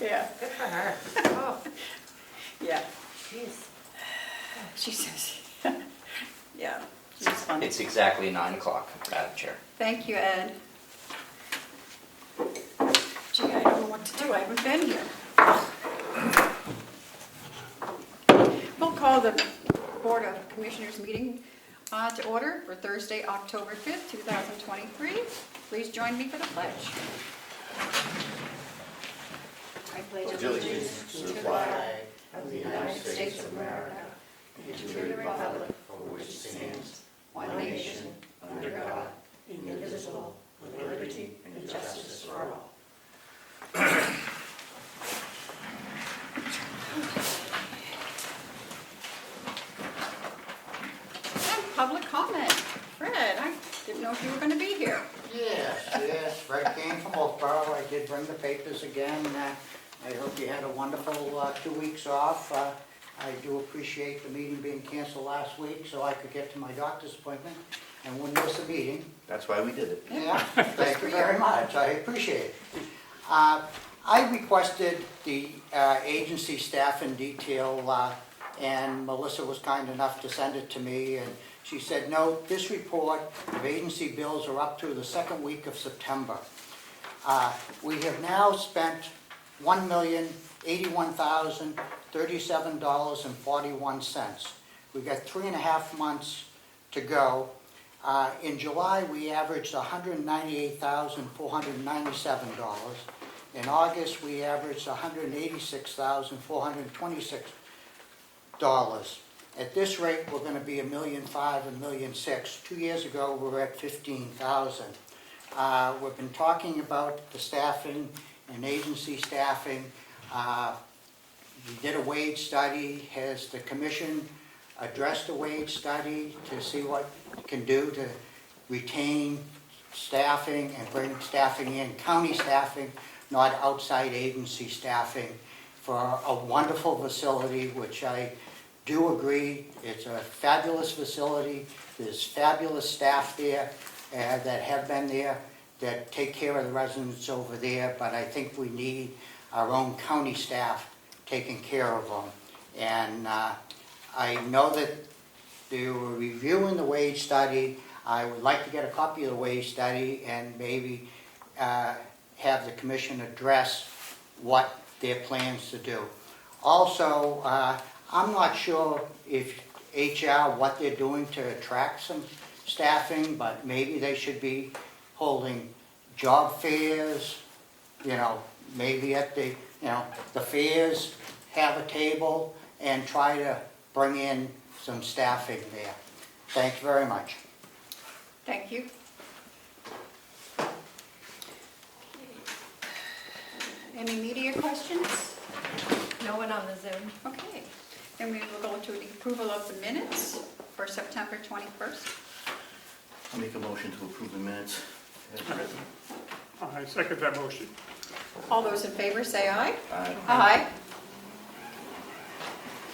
Yeah. Good for her. Oh, Yeah. jeez. She says, yeah, she's fun. It's exactly 9 o'clock, Madam Chair. Thank you, Ed. Gee, I don't know what to do, I haven't been here. We'll call the Board of Commissioners meeting to order for Thursday, October 5th, 2023. Please join me for the pledge. I pledge allegiance to the flag of the United States of America and to the republic for which it stands, one nation, under God, indivisible, with liberty and justice for all. And public comment. Fred, I didn't know if you were going to be here. Yes, Fred came from Oakborough. I did bring the papers again. I hope you had a wonderful 2 weeks off. I do appreciate the meeting being canceled last week so I could get to my doctor's appointment and wouldn't miss a meeting. That's why we did it. Yeah, thank you very much. I appreciate it. I requested the agency staff in detail, and Melissa was kind enough to send it to me, and she said, no, this report of agency bills are up through the second week of September. We have now spent $1,081,037.41. We've got 3.5 months to go. In July, we averaged $198,497. In August, we averaged $186,426. At this rate, we're going to be $1.5 million, $1.6 million. 2 years ago, we were at $15,000. We've been talking about the staffing and agency staffing. We did a wage study. Has the commission addressed a wage study to see what it can do to retain staffing and bring staffing in, county staffing, not outside agency staffing, for a wonderful facility, which I do agree, it's a fabulous facility. There's fabulous staff there that have been there that take care of the residents over there, but I think we need our own county staff taking care of them. And I know that they were reviewing the wage study. I would like to get a copy of the wage study and maybe have the commission address what their plans to do. Also, I'm not sure if HR, what they're doing to attract some staffing, but maybe they should be holding job fairs, maybe at the, the fairs, have a table and try to bring in some staffing there. Thank you very much. Thank you. Any media questions? No one on the Zoom. Okay. Then we will go to the approval of the minutes for September 21st. I'll make a motion to approve the minutes as written. I second that motion. All those in favor say aye. Aye. Aye.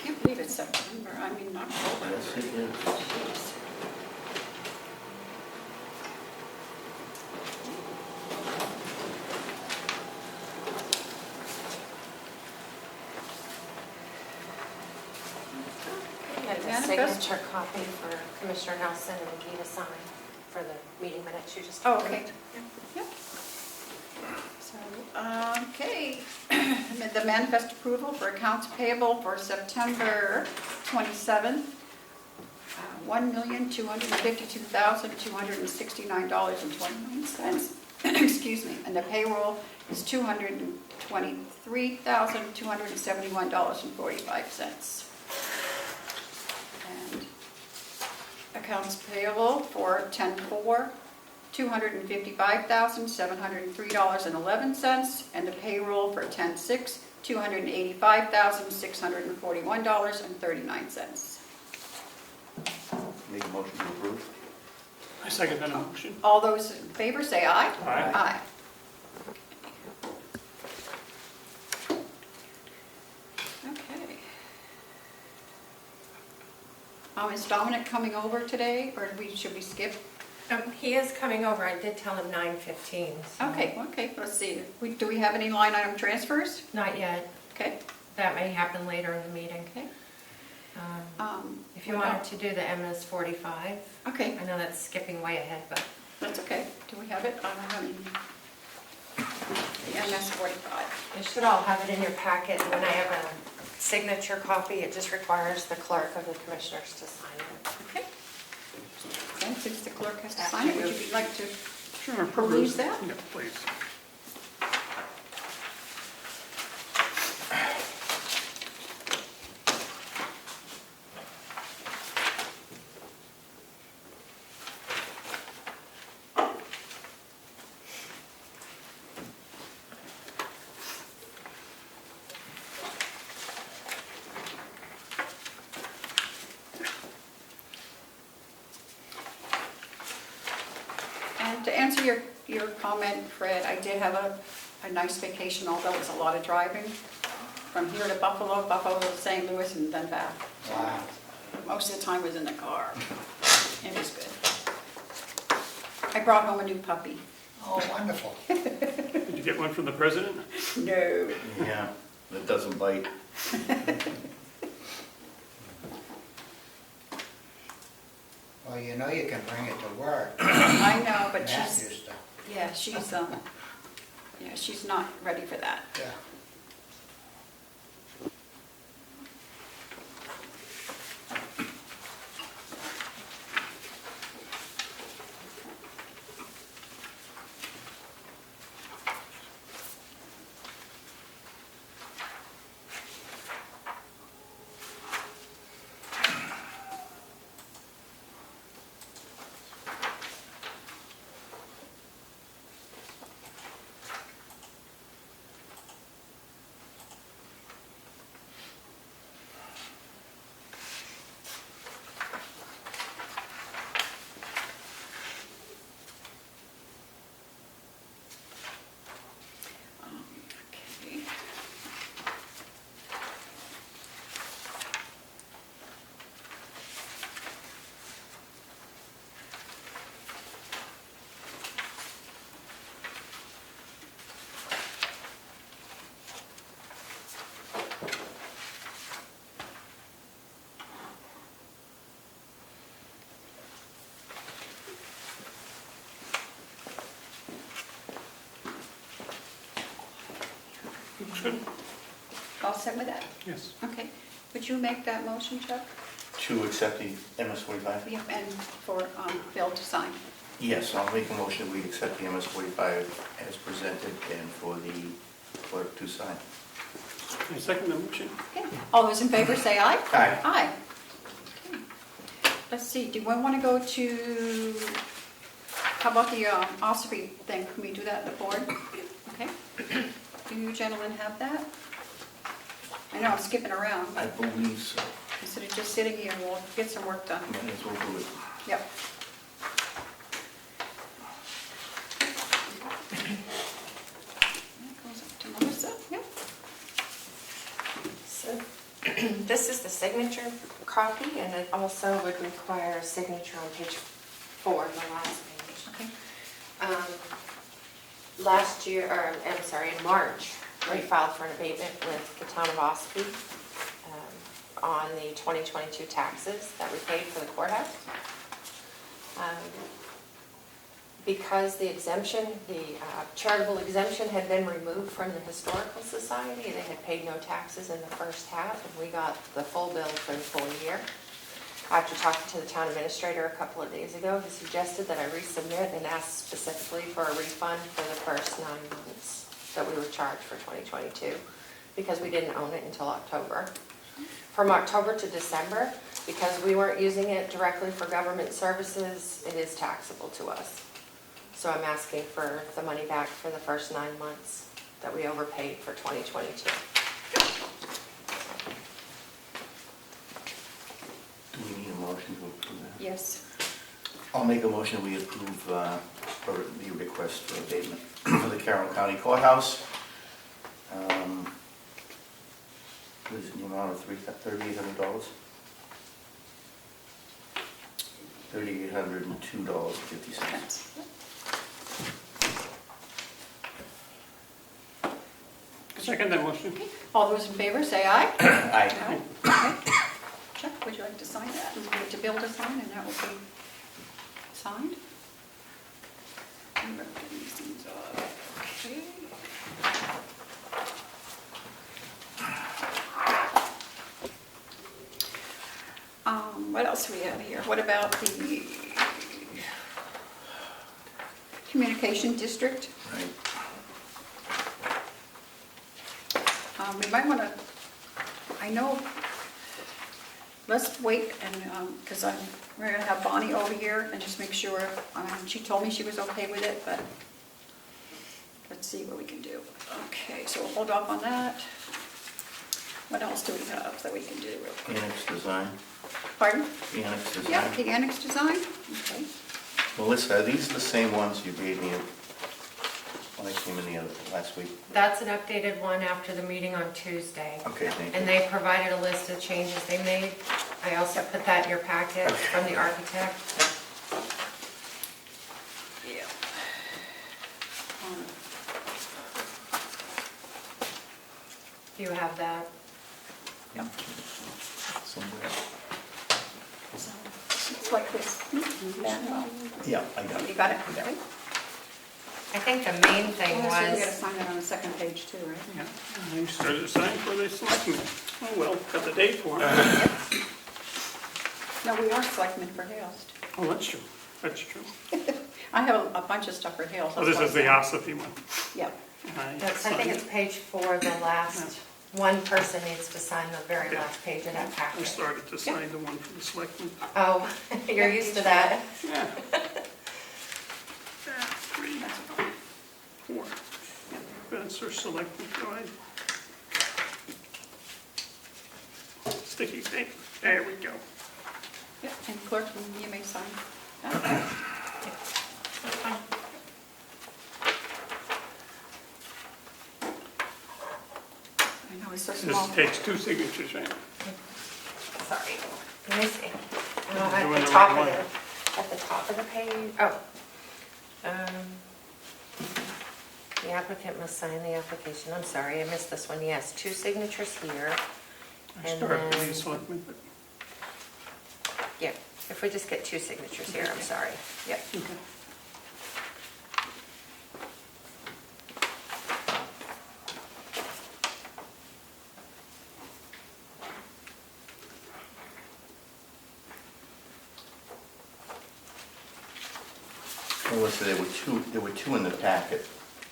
I can't believe it's September, I mean October. Yes, it is. Jeez. And a Manifest. signature copy for Commissioner Nelson and Guy to sign for the meeting minutes you just Oh, approved. okay. Yep. So, okay. The manifest approval for accounts payable for September 27th, $1,252,269.29. Excuse me. And the payroll is $223,271.45. And accounts payable for 10/4, $255,703.11, and the payroll for 10/6, $285,641.39. Make a motion to approve. I second that motion. All those in favor say aye. Aye. Aye. Okay. Is Dominic coming over today, or should we skip He is coming over. I did tell him 9:15. so- Okay, let's see. Do we have any line item transfers? Not yet. Okay. That may happen later in the meeting. Okay. If you what wanted about- to do the MS 45, Okay, I know that's skipping way ahead, but that's okay. Do we have it? I don't have it. The MS 45. you should all have it in your packet. And when I have a signature copy, it just requires the clerk of the commissioners to sign it. Okay. And since the clerk has to sign it, would you like to? Sure, Peruse that? Yeah, please. And to answer your comment, Fred, I did have a nice vacation, although it was a lot of driving. From here to Buffalo to St. Louis, and then back. Wow. Most of the time was in the car. It was good. I brought home a new puppy. Oh, wonderful. Did you get one from the president? No. Yeah, that doesn't bite. Well, you know you can bring it to work. I know, but Matt she's, used to. yeah, she's not ready for that. Yeah. Okay. Looks good. All set with that? Yes. Okay. Would you make that motion, Chuck? To accept the MS-45? Yep, and for Bill to sign. Yes, I'll make a motion, we accept the MS-45 as presented and for the clerk to sign. I second the motion. Okay. All those in favor say aye. Aye. Aye. Okay. Let's see, do we want to go to, how about the OSFI thing? Can we do that at the board? Okay. Do you gentlemen have that? I know I'm skipping around, I but believe so. instead of just sitting here, we'll get some work done. Might as well do it. Yep. That goes up to Melissa. Yep. So this is the signature copy, and it also would require a signature on page 4, the last page. Okay. Last year, or I'm sorry, in March, we filed for an abatement with the town of Ospey on the 2022 taxes that we paid for the courthouse. Because the exemption, the charitable exemption had been removed from the Historical Society, they had paid no taxes in the first half, and we got the full bill for the full year. After talking to the town administrator a couple of days ago, he suggested that I resubmit and ask specifically for a refund for the first 9 months that we were charged for 2022, because we didn't own it until October. From October to December, because we weren't using it directly for government services, it is taxable to us. So I'm asking for the money back for the first 9 months that we overpaid for 2022. Do we need a motion to approve that? Yes. I'll make a motion, we approve for the request for abatement for the Carroll County Courthouse. What is it, the amount of $3,800? $3,802.50. Second that motion. All those in favor, say aye. Aye. Okay. Chuck, would you like to sign that? And give it to Bill to sign, and that will be signed. And we're getting these things off. Okay. What else do we have here? What about the communication district? Right. We might want to, I know, let's wait and, because we're going to have Bonnie over here and just make sure, she told me she was okay with it, but let's see what we can do. Okay, so we'll hold off on that. What else do we have that we can do real quick? Annex design. Pardon? Annex design. Yeah, the annex design, okay. Melissa, are these the same ones you gave me when I came in last week? That's an updated one after the meeting on Tuesday. Okay, thank you. And they provided a list of changes they made. I also put that in your packet from the architect. Yeah. Do you have that? Yep. Somewhere. So, it's like this. Yeah, I got You it. got it? Okay. I think the main thing Oh, so we gotta was, sign that on the second page too, right? Yeah, you started to sign for the selectmen. Oh, well, got the date for it. No, we are selectmen for Hales. Oh, that's true, that's true. I have a bunch of stuff for Hales. Oh, this is the Ossipee one. Yep. I I think it's page 4, the last, one person needs to sign the very last page of that I packet. started to sign the one for the selectmen. Oh, you're used to that. Yeah. 3, 4. Events are selectmen, go ahead. Sticky tape, there we go. Yep, and clerk, you may sign. I know, it's so small. This takes 2 signatures, right? Sorry. Let me see. Doing At the the right top of one. at the top of the page, oh. The applicant must sign the application. I'm sorry, I missed this one. Yes, 2 signatures here. I And started with then- the selectmen, but, Yeah, if we just get 2 signatures here, I'm sorry. Yep. okay. Melissa, there were two in the packet,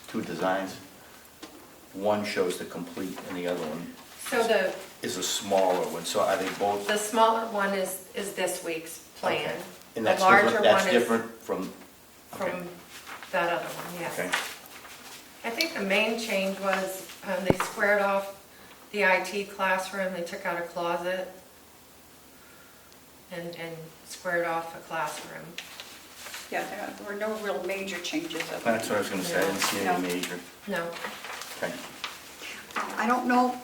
2 designs. One shows the complete and the other one So is a smaller one, so are they both? the smaller one is this week's plan. Okay. And The that's larger different, that's one is different from, okay. from that other one, yes. Okay. I think the main change was they squared off the IT classroom, they took out a closet and squared off a classroom. Yeah, there were no real major changes. That's what I was gonna say, I didn't see any No. major. No, Okay. I don't know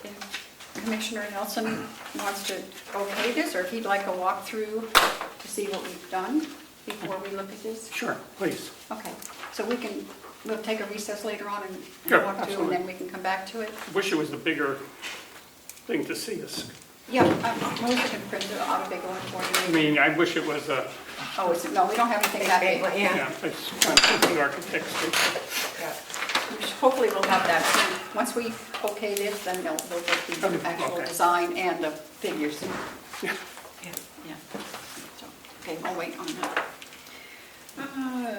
if Commissioner Nelson wants to okay this, or if he'd like a walkthrough to see what we've done before we look at this. Sure, please. Okay, so we'll take a recess later on and Sure, walk through, and absolutely. then we can come back to it. Wish it was a bigger thing to see us. Yeah, Melissa can print out a big one for I you. mean, I wish it was a, Oh, no, we don't have anything that big. yeah, yeah, it's kind of architects. yeah. Hopefully we'll have that soon. Once we okay this, then we'll get the actual Okay. design and the figures. Yeah. Yeah. So, okay, I'll wait on that.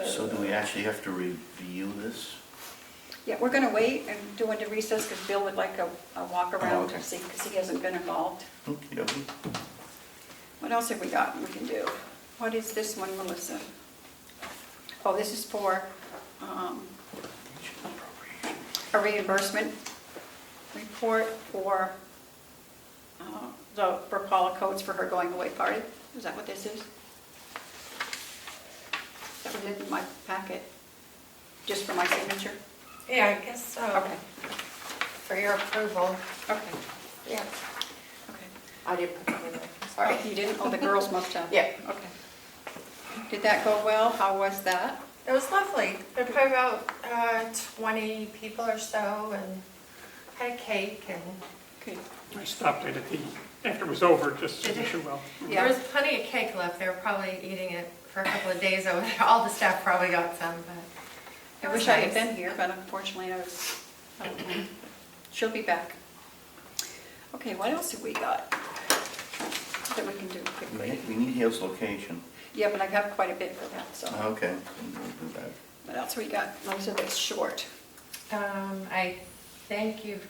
So do we actually have to review this? Yeah, we're gonna wait and do into recess because Bill would like a walk around okay. to see, because he hasn't been involved. Okey-dokey. What else have we got we can do? What is this one, Melissa? Oh, this is for a reimbursement report for for Paula Coates for her going away party. Is that what this is? That was in my packet, just for my signature? Yeah, I guess so. Okay, For your approval, okay, yeah. okay. I did put that in there, I'm sorry. Oh, you didn't? Oh, the girls must have. Yeah. Okay. Did that go well? How was that? It was lovely. There were probably about 20 people or so, and had a cake, and Okay. I stopped it after it was over, just to Did you? wish her well. there was plenty of cake left. They were probably eating it for a couple of days over there. All the staff probably got some, but I it was wish I had nice. been here, but unfortunately I was out of town. She'll be back. Okay, what else have we got that we can do quickly? We need Hale's location. Yeah, but I have quite a bit for that, so. Okay, we'll do that. What else we got? Most of it's short. I think you've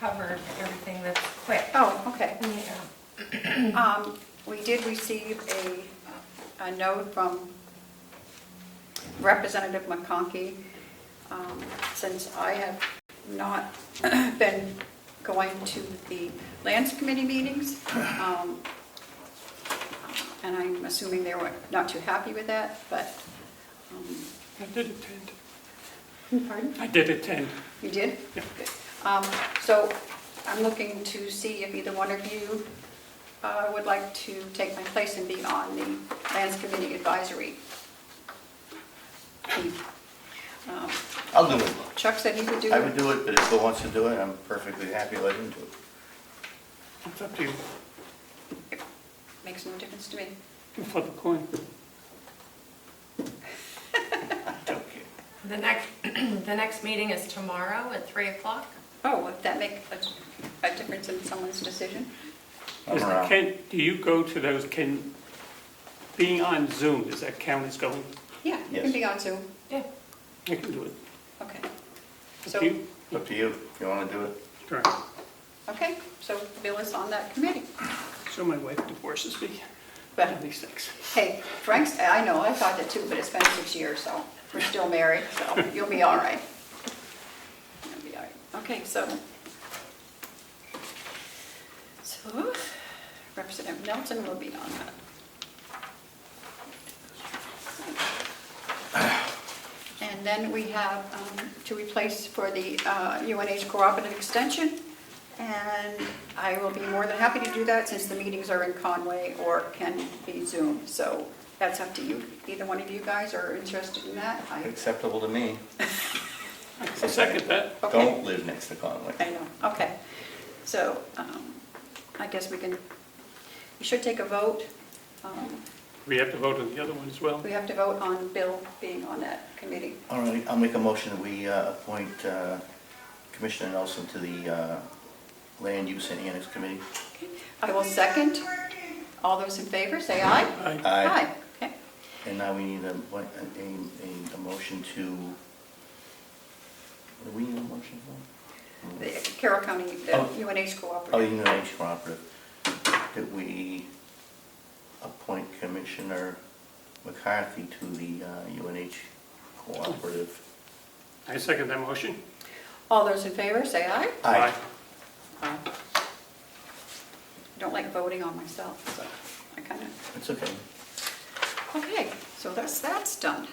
covered everything that's quick. Oh, okay. Yeah. We did receive a note from Representative McConkey. Since I have not been going to the Lands Committee meetings, and I'm assuming they were not too happy with that, but, I did attend. pardon? I did attend. You did? Yeah. Good. So I'm looking to see if either one of you would like to take my place and be on the Lands Committee Advisory team. I'll do it. Chuck said he would do I it. would do it, but if Bill wants to do it, I'm perfectly happy to let him do it. It's up to you. Makes no difference to me. You flip a coin. Okay. The next meeting is tomorrow at 3 o'clock. Oh, would that make a difference in someone's decision? I'm around. Do you go to those, being on Zoom, does that count as going? Yeah, you can Yes. be on Zoom. Yeah. I can do it. Okay. Up So, to you? Up to you, if you want to do it. Sure. okay, so Bill is on that committee. So my wife divorces me But, at these things. hey, Frank's, I know, I thought that too, but it's been 6 years, so we're still married, so you'll be all right. You'll be all right. Okay, so Representative Nelson will be on that. And then we have to replace for the UNH Cooperative Extension. And I will be more than happy to do that since the meetings are in Conway or can be Zoom. So that's up to you. Either one of you guys are interested in that. Acceptable to me. I second that. Okay. Don't live next to Conway. I know, okay. So I guess we should take a vote. We have to vote on the other one as well. We have to vote on Bill being on that committee. All right, I'll make a motion that we appoint Commissioner Nelson to the Land Use and Annex Committee. I will second. All those in favor, say aye. Aye. Okay. And now we need a motion to, what do we need a motion for? The Carroll County, the Oh. UNH Oh, Cooperative. UNH Cooperative, that we appoint Commissioner McCarthy to the UNH Cooperative. I second that motion. All those in favor, say aye. Aye. I don't like voting on myself, so I kind of, It's okay. okay, so that's done.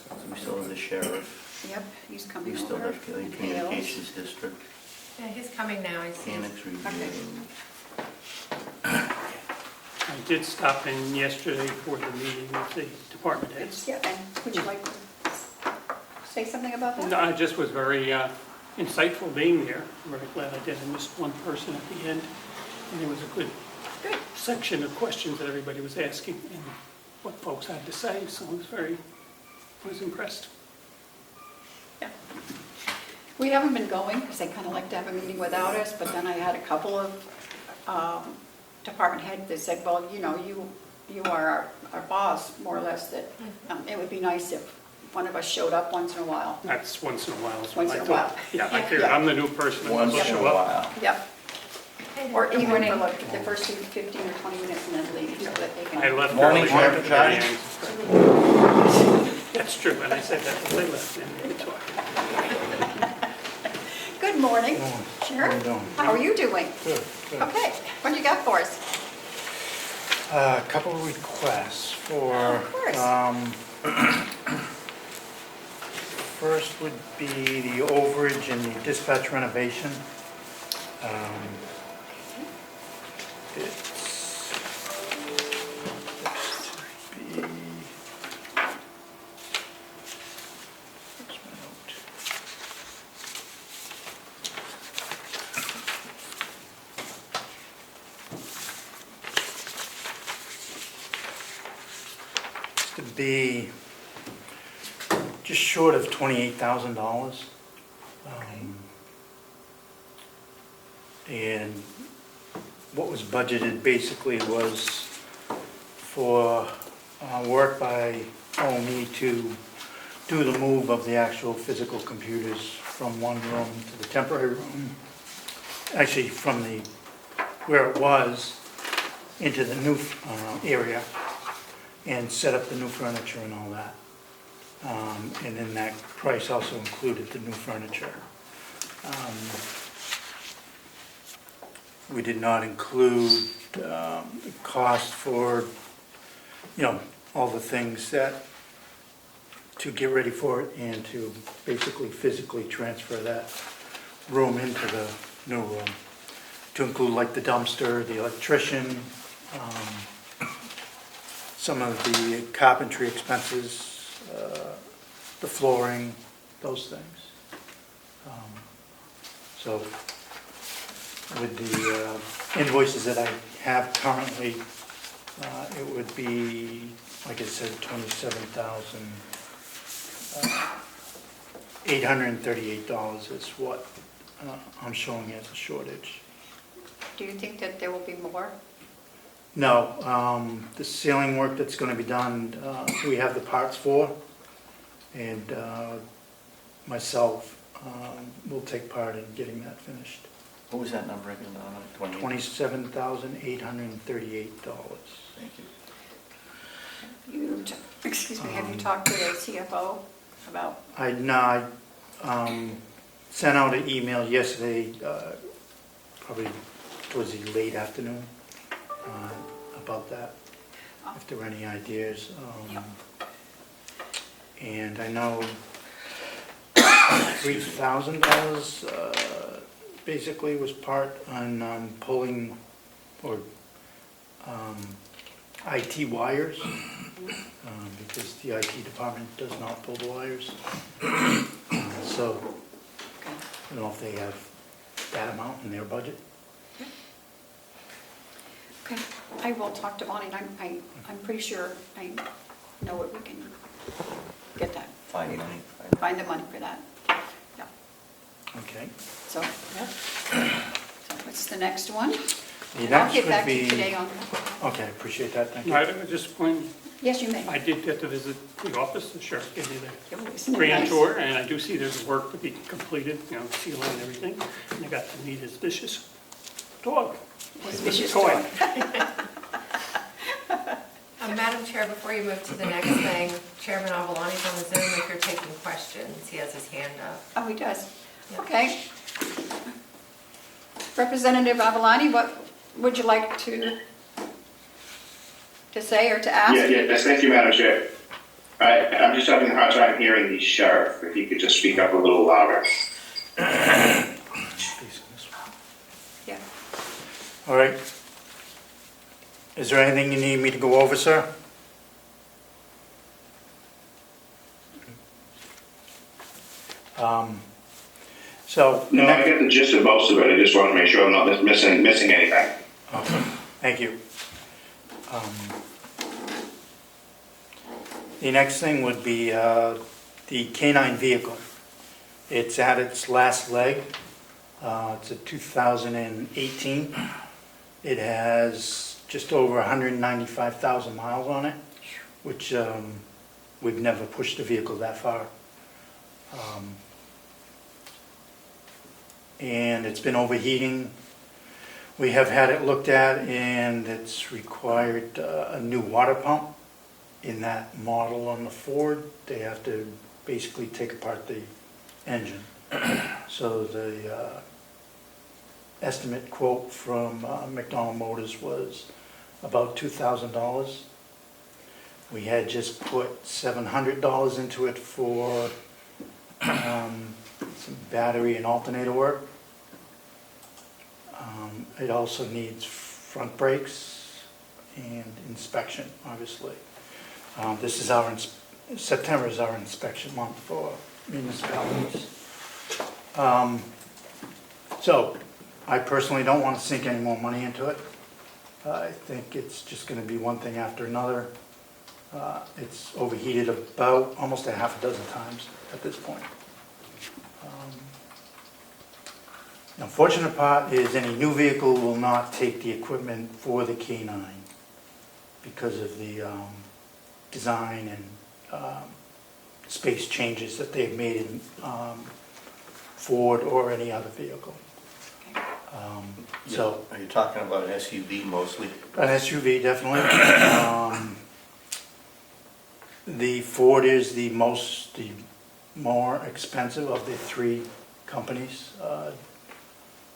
So we still have the sheriff, Yep, he's coming we over. still have the And Hales. Communications District, Yeah, he's coming now, I see. Annex Review. I did stop in yesterday for the meeting with the department heads. Yeah, and would you like to say something about that? No, I just was very insightful being there. I'm very glad I did. I missed one person at the end, and it was a good Good. section of questions that everybody was asking and what folks had to say, so I was impressed. Yeah. We haven't been going because they kind of like to have a meeting without us, but then I had a couple of department heads that said, well, you know, you are our boss, more or less, that it would be nice if one of us showed up once in a while. That's once in a while. is Once what in I a thought. while. Yeah, I figured Yeah. I'm the new person. Once I'll in a show up. while. Yep. Hey, Or good even morning. for like the first 15 or 20 minutes and then leave so that they can. I left Morning, early Sheriff at the very Charlie. end. That's true, and I said that when they left, and we talked. Good morning, Sheriff. How you doing? How are you doing? Good, good. Okay, what do you got for us? A couple of requests for, Of course. first would be the overage and the dispatch renovation. It's be, where's my note? It's to be just short of $28,000. And what was budgeted basically was for work by OME to do the move of the actual physical computers from one room to the temporary room. Actually, from the, where it was, into the new area, and set up the new furniture and all that. And then that price also included the new furniture. We did not include the cost for, all the things that, to get ready for it and to basically physically transfer that room into the new room. To include like the dumpster, the electrician, some of the carpentry expenses, the flooring, those things. So with the invoices that I have currently, it would be, like I said, $27,838 is what I'm showing as a shortage. Do you think that there will be more? No, the ceiling work that's going to be done, we have the parts for, and myself will take part in getting that finished. What was that number again, Donna? 28? $27,838. Thank you. Have you talked to the CFO about? I sent out an email yesterday, probably towards the late afternoon, about that, if there were any ideas. Yep. And I know $3,000 basically was part on pulling or IT wires, because the IT department does not pull the wires. So I don't know if they have that amount in their budget. Okay, I will talk to Bonnie, and I'm pretty sure I know what we can get that, Find money. find the money for that. Yeah, Okay. so, yeah. So what's the next one? The And I'll next get would back to you be- today on, Okay, appreciate that, thank you. I just point, yes, you may. I did get to visit the office, the sheriff gave me the Isn't it grand nice? tour, and I do see there's work to be completed, sealing and everything. And I got to meet his vicious dog. His vicious toy. dog. Madam Chair, before you move to the next thing, Chairman Avalani's on the Zoom if you're taking questions. He has his hand up. Oh, he does. Yeah. Okay. Representative Avalani, what would you like to say or to ask? Yes, thank you, Madam Chair. I'm just having a hard time hearing the sheriff. If he could just speak up a little louder. Yeah. All right. Is there anything you need me to go over, sir? So. No, I get the gist of most of it. I just want to make sure I'm not missing anything. Okay, thank you. The next thing would be the K-9 vehicle. It's at its last leg. It's a 2018. It has just over 195,000 miles on it, which we've never pushed a vehicle that far. And it's been overheating. We have had it looked at, and it's required a new water pump. In that model on the Ford, they have to basically take apart the engine. So the estimate quote from McDonald Motors was about $2,000. We had just put $700 into it for some battery and alternator work. It also needs front brakes and inspection, obviously. This is September is our inspection month for municipalities. So I personally don't want to sink any more money into it. I think it's just going to be one thing after another. It's overheated about almost a half a dozen times at this point. The unfortunate part is any new vehicle will not take the equipment for the K9 because of the design and space changes that they've made in Ford or any other vehicle. So Are you talking about an SUV mostly? an SUV, definitely. The Ford is the more expensive of the three companies.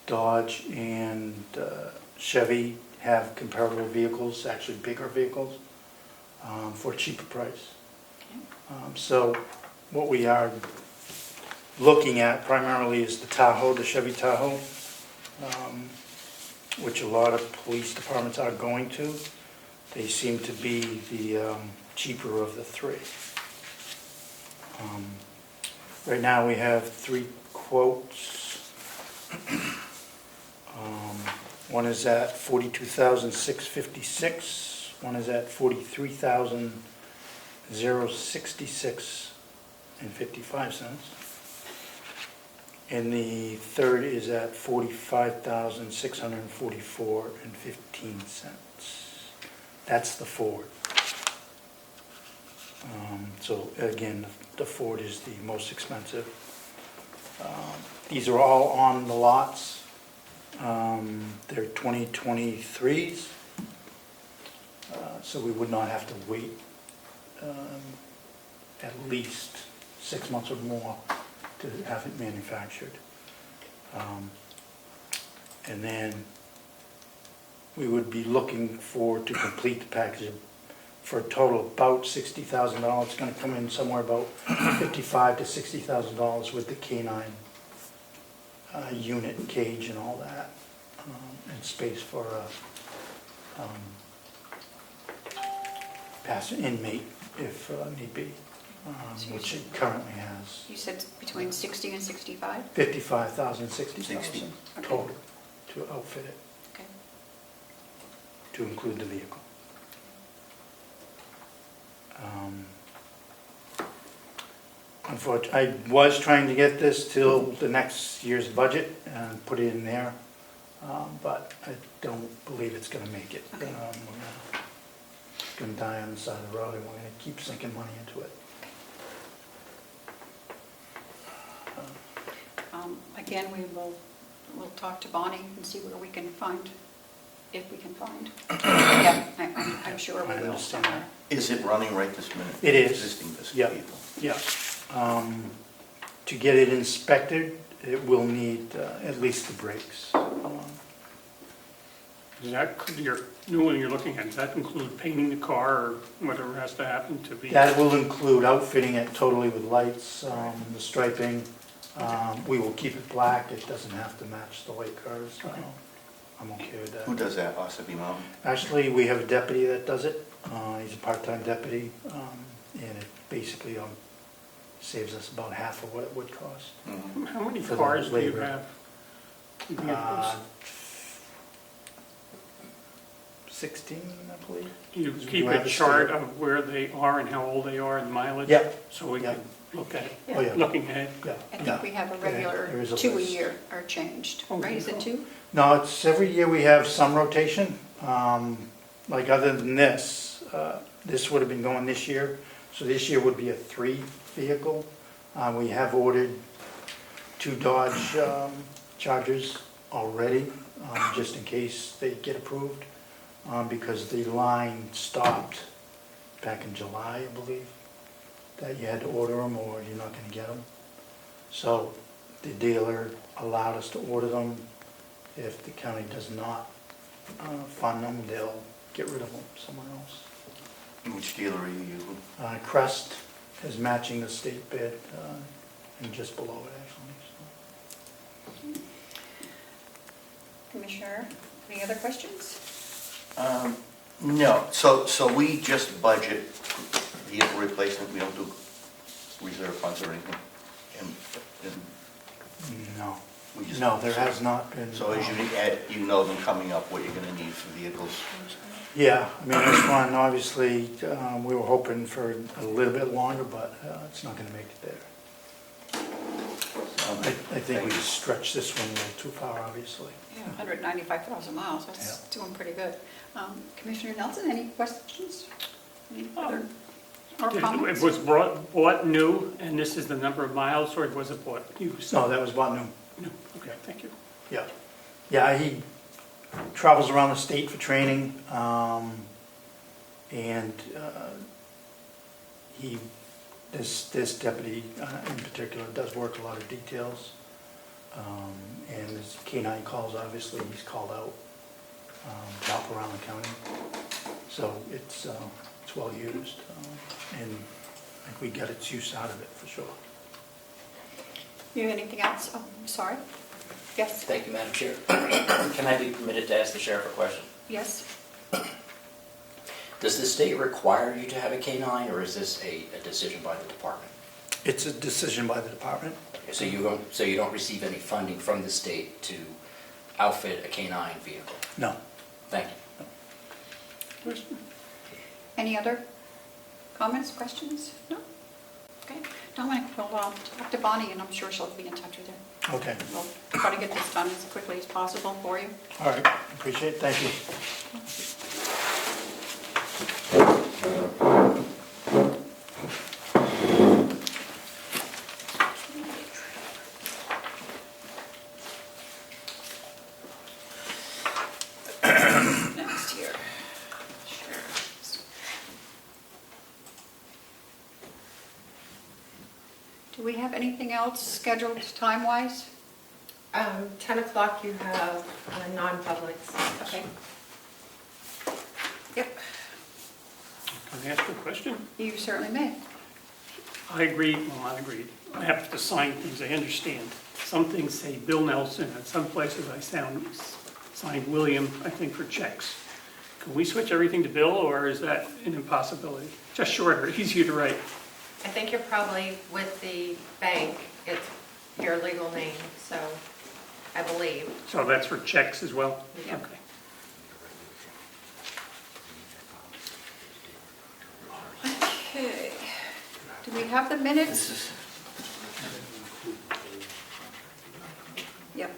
Dodge and Chevy have comparable vehicles, actually bigger vehicles, for a cheaper price. So what we are looking at primarily is the Tahoe, the Chevy Tahoe, which a lot of police departments are going to. They seem to be the cheaper of the three. Right now we have 3 quotes. One is at $42,656. One is at $43,066.55. And the third is at $45,644.15. That's the Ford. So again, the Ford is the most expensive. These are all on the lots. They're 2023s, so we would not have to wait at least 6 months or more to have it manufactured. And then we would be looking to complete the package for a total of about $60,000. It's going to come in somewhere about $55,000 to $60,000 with the K9 unit, cage and all that, and space for a passenger inmate if need be, which it currently has. You said between 60 and 65? 55,000, 60,000 60. total to outfit it, Okay. to include the vehicle. Unfortunately, I was trying to get this till the next year's budget and put it in there, but I don't believe it's going to make it. Okay. It's going to die on the side of the road, and we're going to keep sinking money into it. Again, we'll talk to Bonnie and see where we can find, if we can find. Yeah, I'm sure we I will understand. somewhere. Is it running right this minute? It is. Existing Yeah. vehicle? Yeah. To get it inspected, it will need at least the brakes. Does that, your new one you're looking at, does that include painting the car or whatever has to happen to be? That will include outfitting it totally with lights, the striping. We will keep it black, it doesn't have to match the white cars. Okay. I'm okay with Who that. does that, Ossipee Mountain? Actually, we have a deputy that does it. He's a part-time deputy, and it basically saves us about half of what it would cost. Mhm. How many For the cars do you labor. have? Uh, 16, I believe. Do you we keep have a a chart state. of where they are and how old they are and mileage? Yeah. So we Yeah. can look at, Oh, yeah. looking ahead? Yeah. I yeah. think we have a regular there is a 2 a list. year are changed, Oh, right? Is it 2? No, it's every year we have some rotation. Like other than this, this would have been going this year. So this year would be a 3 vehicle. We have ordered 2 Dodge Chargers already, just in case they get approved, because the line stopped back in July, I believe, that you had to order them or you're not going to get them. So the dealer allowed us to order them. If the county does not fund them, they'll get rid of them somewhere else. Which dealer are you using? Crest is matching the state bid, and just below it actually. Commissioner, Any other questions? No, so we just budget vehicle replacement, we don't do reserve funds or anything? And No, we just- no, there has not been. So as you know them coming up, what you're gonna need for vehicles? Yeah, I mean, this one, obviously, we were hoping for a little bit longer, but it's not gonna make it there. I think we stretched this one a little too far, obviously. Yeah, 195,000 miles, that's doing pretty good. Commissioner Nelson, any questions? Any other or It comments? was bought new, and this is the number of miles, or was it bought used? No, that was bought new. No, okay, thank you. Yeah, yeah, he travels around the state for training, and this deputy in particular does work a lot of details, and his K-9 calls, obviously, he's called out to help around the county, so it's well used, and I think we get its use out of it for sure. You have anything else? Oh, I'm sorry. Yes, Thank you, Madam Chair. Can I be permitted to ask the sheriff a question? yes. Does the state require you to have a K-9, or is this a decision by the department? It's a decision by the department. So you don't receive any funding from the state to outfit a K-9 vehicle? No. Thank you. Any other comments, questions? No? Okay. Dominic, we'll talk to Bonnie, and I'm sure she'll be in touch with you. Okay, We'll try to get this done as quickly as possible for you. all right, appreciate it, thank you. Next here. Do we have anything else scheduled time-wise? 10 o'clock you have non-publics. Okay. Yep, Can I ask a question? you certainly may. I agree, well, not agreed. I have to sign things, I understand. Some things say Bill Nelson, and some places I signed William, I think, for checks. Can we switch everything to Bill, or is that an impossibility? Just shorter, easier to write. I think you're probably with the bank, it's your legal name, so I believe. So that's for checks as well? Yeah. Okay. Okay. Do we have the minutes? Yep.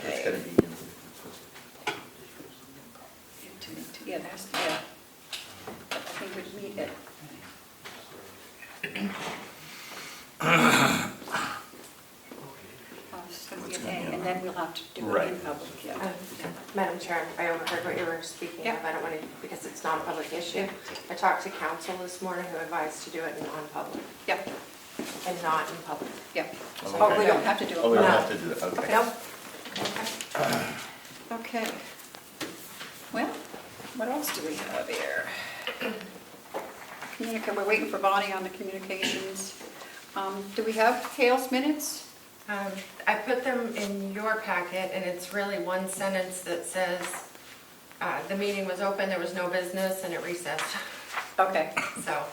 It's gonna be, Yeah, that's, yeah. I think we'd meet it. It's going to be an A, and then we'll have to do it in Right. public, yeah. Madam Chair, I overheard what you were speaking of. Yeah. I don't want to, because it's non-public issue. I talked to counsel this morning who advised to do it in non-public Yep, and not in public. yep. So Okay. we don't have to do oh, we it. don't No. have to do that, okay. Nope. Okay. Well, what else do we have here? We're waiting for Bonnie on the communications. Do we have Hale's minutes? I put them in your packet, and it's really one sentence that says, the meeting was open, there was no business, and it recessed. Okay. So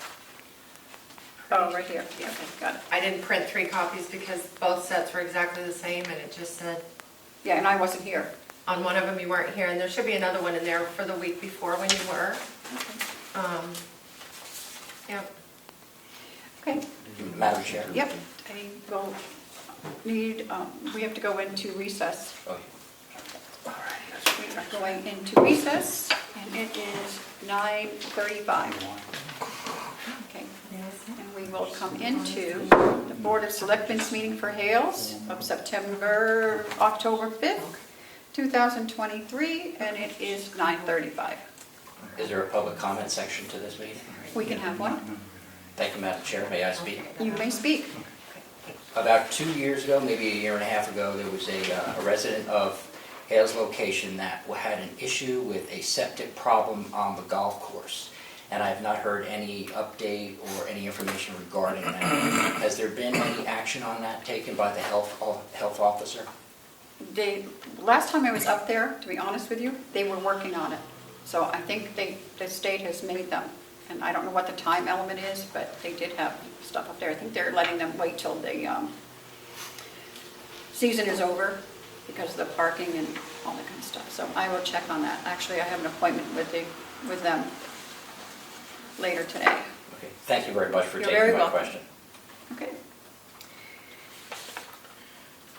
Oh, right here. Yeah, okay, got it. I didn't print 3 copies because both sets were exactly the same, and it just said, Yeah, and I wasn't here. on one of them you weren't here, and there should be another one in there for the week before when you were. Yep. Okay, Madam Chair? yep. I will need, we have to go into recess. Okay. We are going into recess, and it is 9:35. Okay, and we will come into the Board of Selectmen's meeting for Hales of October 5th, 2023, and it is 9:35. Is there a public comment section to this meeting? We can have one. Thank you, Madam Chair. May I speak? You may speak. About 2 years ago, maybe a year and a half ago, there was a resident of Hale's location that had an issue with a septic problem on the golf course. and I have not heard any update or any information regarding that. Has there been any action on that taken by the health officer? Last time I was up there, to be honest with you, they were working on it. So I think the state has made them, and I don't know what the time element is, but they did have stuff up there. I think they're letting them wait till the season is over because of the parking and all that kind of stuff. So I will check on that. Actually, I have an appointment with them later today. Okay, thank you very much for You're very taking my welcome. question. Okay.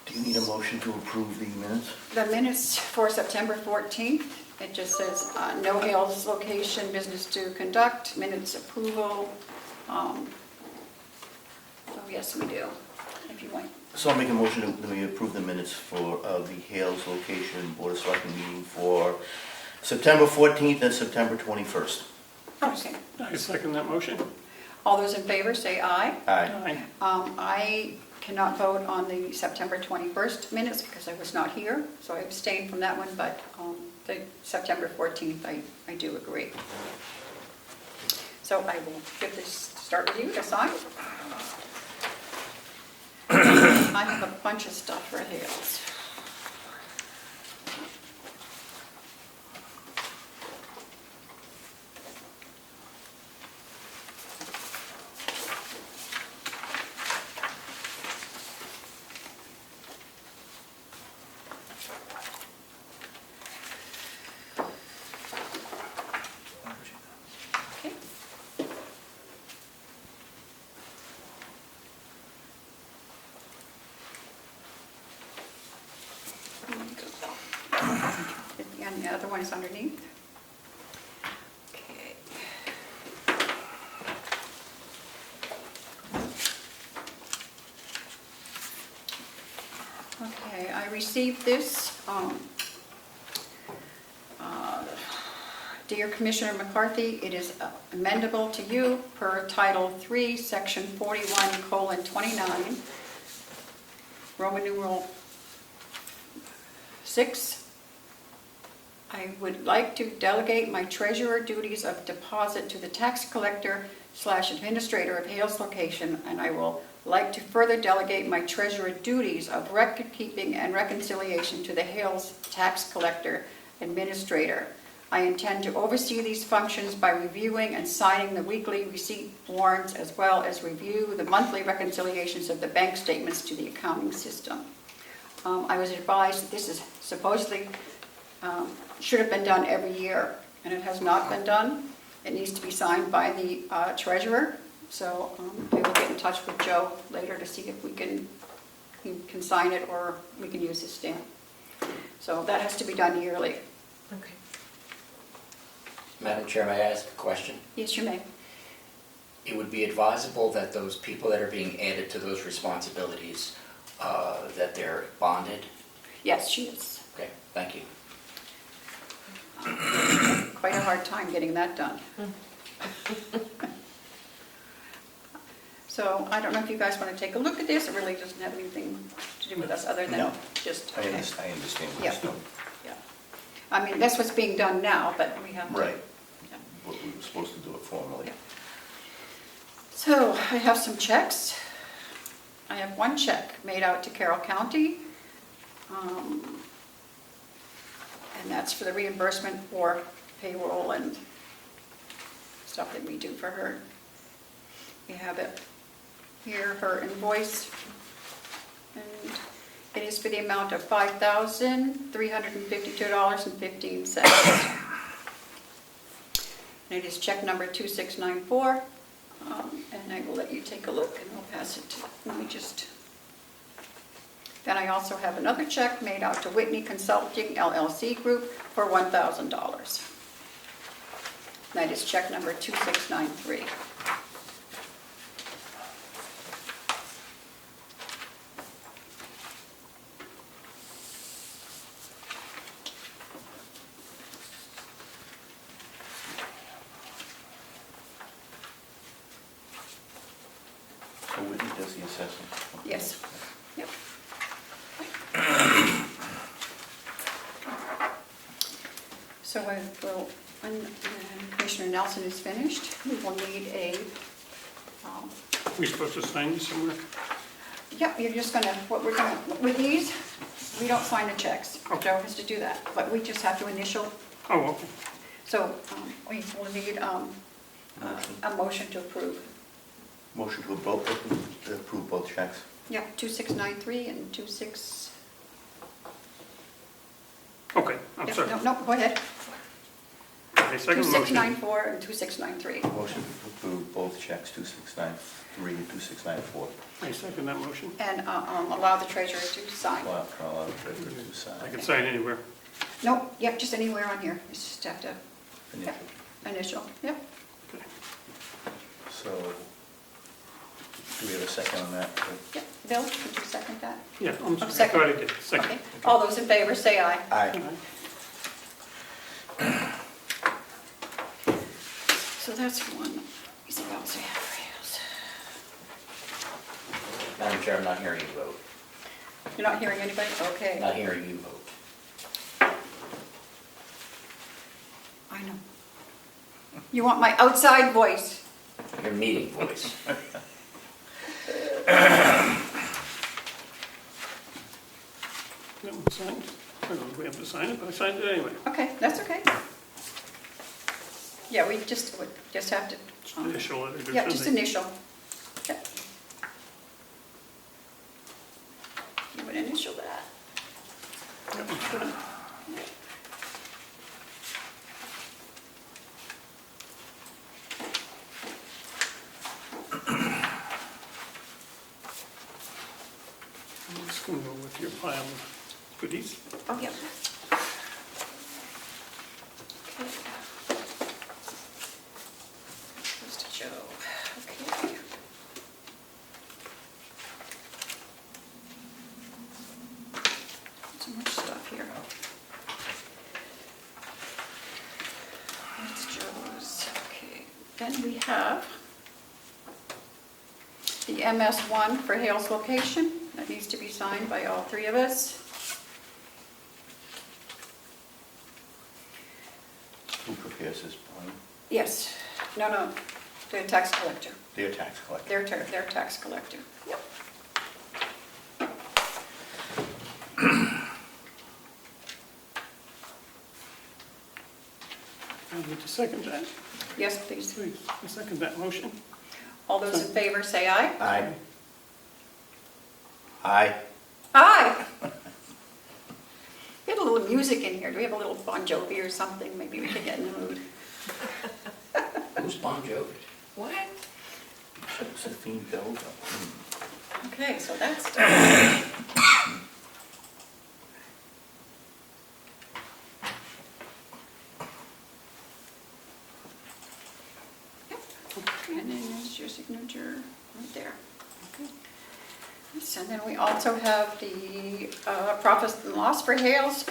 Do you need a motion to approve the minutes? The minutes for September 14th, it just says, no Hales location, business to conduct, minutes approval. Oh, yes, we do, if you want. So I'll make a motion that we approve the minutes for the Hales location Board of Selectmen meeting for September 14th and September 21st. Okay. I second that motion. All those in favor, say aye. Aye. I cannot vote on the September 21st minutes because I was not here, so I abstained from that one, but the September 14th, I do agree. So I will give this, start with you to sign. I have a bunch of stuff for Hales. Okay. And the other one is underneath. Okay. Okay, I received this. Dear Commissioner McCarthy, it is amendable to you per Title 3, Section 41:29, Roman numeral 6. I would like to delegate my treasurer duties of deposit to the tax collector / administrator of Hales location, and I will like to further delegate my treasurer duties of record keeping and reconciliation to the Hales tax collector administrator. I intend to oversee these functions by reviewing and signing the weekly receipt warrants as well as review the monthly reconciliations of the bank statements to the accounting system. I was advised that this is supposedly should have been done every year, and it has not been done. It needs to be signed by the treasurer, so I will get in touch with Joe later to see if he can sign it or we can use his stamp. So that has to be done yearly. Okay. Madam Chair, may I ask a question? Yes, you may. It would be advisable that those people that are being added to those responsibilities, that they're bonded? Yes, she is. Okay, thank you. Quite a hard time getting that done. So I don't know if you guys want to take a look at this. It really doesn't have anything to do with us other than No. just. I understand what Yeah. you're doing. Yeah. I mean, that's what's being done now, but we have to. Right. Yeah. What we were supposed to do it formally. Yeah. So I have some checks. I have one check made out to Carroll County. And that's for the reimbursement for payroll and stuff that we do for her. We have it here, her invoice. And it is for the amount of $5,352.15. And it is check number 2694. And I will let you take a look and I'll pass it to, let me just. Then I also have another check made out to Whitney Consulting LLC Group for $1,000. That is check number 2693. So Whitney does the assessment? Okay. Yes. Yep. So I will And Commissioner Nelson is finished. We will need a, We supposed to sign this somewhere? yeah, you're just gonna, with these, we don't sign the checks. Joe has to do that, but we just have to initial. Oh, okay. So we will need a motion to approve. Motion to approve both checks. Yeah, 2693 and 26. Okay, I'm Yeah, sorry. No, go ahead. Okay, second motion. 2694 and 2693. Motion to approve both checks, 2693 and 2694. I second that motion. And allow the treasurer to sign. Well, Carl, I'll treasurer to sign. I can sign anywhere. No, yep, just anywhere on here. You just have to, Initial. initial, yep. Okay. So, do we have a second on that? Yep. Bill, could you second that? Yeah, I'm sorry. I second. thought I did. Second. Okay. All those in favor, say aye. Aye. So that's one. Easy else we have for Hales. Madam Chair, I'm not hearing you vote. You're not hearing anybody? Okay. Not hearing you vote. I know. You want my outside voice? Your meeting voice. That one's signed. I don't know if we have to sign it, but I signed it anyway. Okay, that's okay. Yeah, we just have to. Just initial it or do Yeah, just something. initial. Okay. You would initial that. That one's done. I'm just gonna go with your pile of goodies. Oh, yeah. Okay. Goes to Joe. Okay. So much stuff here. That's Joe's. Okay. Then we have the MS1 for Hales location. That needs to be signed by all three of us. Who prepares this bond? Yes. No, the tax collector. Their tax collector. Their tax collector. Yep. I need to second that. Yes, please. Please, I second that motion. All those in favor say aye. Aye. Aye. Aye. We had a little music in here. Do we have a little Bon Jovi or something? Maybe we could get in the mood. Who's Bon Jovi? What? Josephine Belva. Okay, so that's done. Yep. And then there's your signature right there. Okay. And then we also have the profits and loss for Hales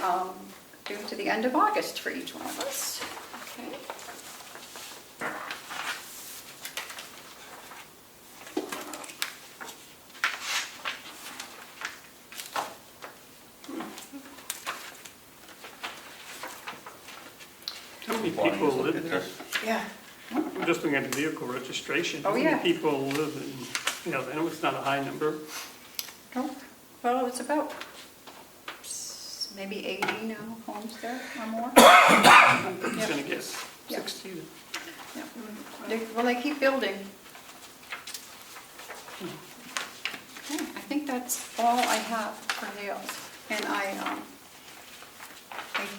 due to the end of August for each one of us. Okay. How many Bonnie, people look live at there? this. Yeah. I'm just looking at the vehicle registration. Oh, How yeah. many people live in, I know it's not a high number. Oh, well, it's about maybe 80 now homes there or more. I'm just gonna guess Yeah. 60. Yeah. Well, they keep building. Okay, I think that's all I have for Hales. And I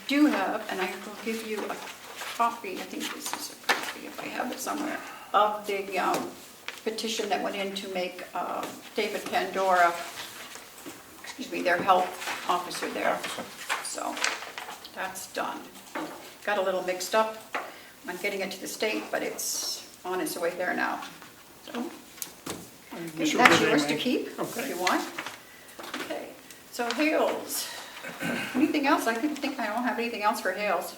do have, and I will give you a copy, I think this is a copy if I have it somewhere, of the petition that went in to make David Pandora, their health officer there. So that's done. Got a little mixed up on getting it to the state, but it's on its way there now. So, okay, that's yours to keep if Okay. you want. Okay, so Hales. Anything else? I think I don't have anything else for Hales.